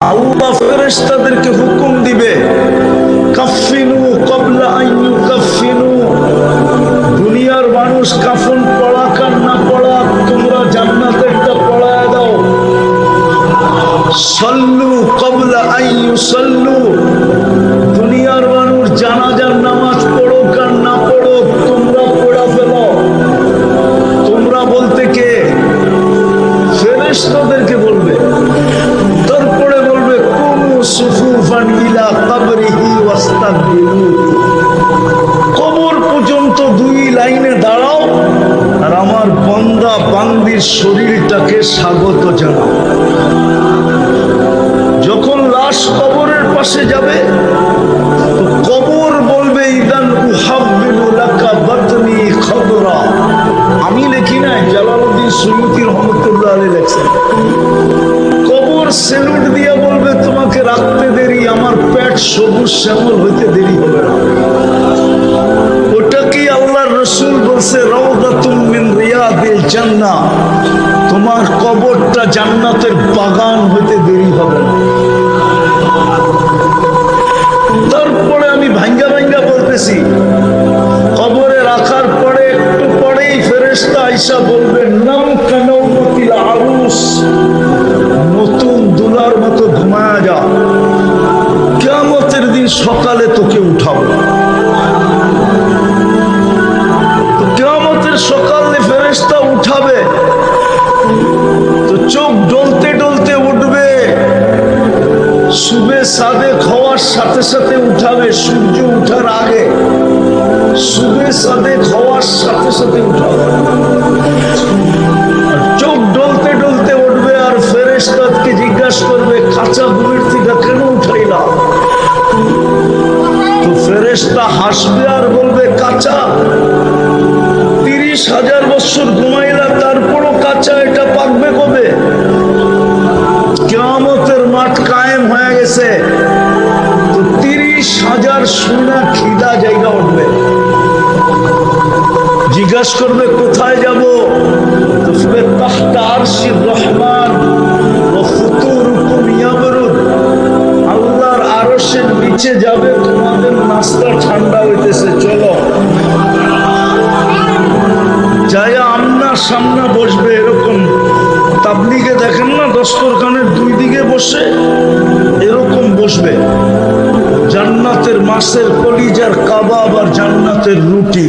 আল্লাহ ফেরেশতাদেরকে হুকুম দিবে, কাফিনু ক্বাবলা আন ইউকাফিনু। দুনিয়ার মানুষ কাফন পড়াক আর না পড়াক, তোমরা জান্নাতেরটা পড়ায় দাও। সাল্লু ক্বাবলা আন ইউসাল্লু। দুনিয়ার মানুষ জানাজার নামাজ পড়ুক আর না পড়ুক, তোমরা পড়া ফেলো। তোমরা বলতে কে? ফেরেশতাদেরকে বলবে। তারপরে বলবে কুমু সুফুফান ইলা কবরিহি ওয়াস্তাকবিলু। কবর পর্যন্ত দুই লাইনে দাঁড়াও আর আমার বান্দা বান্দির শরীরটাকে স্বাগত জানাও। যখন লাশ কবরের পাশে যাবে তো কবর বলবে ইদান উহাব্বিলু লাকা বাতনি খবরা। আমি লিখি নাই, জালালউদ্দিন সুয়ুতী রহমাতুল্লাহ আলাইহি লেখছেন। কবর সেলুট দিয়া বলবে তোমাকে রাখতে দেরি, আমার পেট সবুজ শ্যামল হইতে দেরি হবে না। ওটা কি আল্লাহর রাসূল বলছে রাউদাতুম মিন রিয়াদিল জান্নাহ, তোমার কবরটা জান্নাতের বাগান হইতে দেরি হবে না। তারপরে আমি ভাঙ্গা ভাঙ্গা বলতেছি, কবরে রাখার পরে একটু পরেই ফেরেশতা আইসা বলবে নাম কানাউমাতিল আরুস, নতুন দুলার মতো ঘুমায়া যা, কিয়ামতের দিন সকালে তোকে উঠাবো। কিয়ামতের সকালে ফেরেশতা উঠাবে তো চোখ ডলতে ডলতে উঠবে। সুবে সাদেক হওয়ার সাথে সাথে উঠাবে, সূর্য উঠার আগে। সুবে সাদেক হওয়ার সাথে সাথে উঠাবে, চোখ ডলতে ডলতে উঠবে। আর ফেরেশতাকে জিজ্ঞাসা করবে কাঁচা ঘুমের থেকে কেন উঠাইলা? তো ফেরেশতা হাসবে আর বলবে কাঁচা 30,000 বছর ঘুমাইলা, তারপরও কাঁচা, এটা পাকবে কবে? কিয়ামতের মাঠ কায়েম হয়ে গেছে তো 30,000 সোনা খিদা জায়গা উঠবে। জিজ্ঞাসা করবে কোথায় যাব? তো তাহতা আরশির রহমান ওয়া ফুতুরুকুম ইয়াবরুদ, আল্লাহর আরশের নিচে যাবে, তোমাদের নাস্তা ঠান্ডা হইতেছে, চলো। যায়া আমনা সামনা বসবে। এরকম তাবলিগে দেখেন না, দস্তরখানের দুই দিকে বসে এরকম বসবে। জান্নাতের মাছের কলিজার কাবাব আর জান্নাতের রুটি।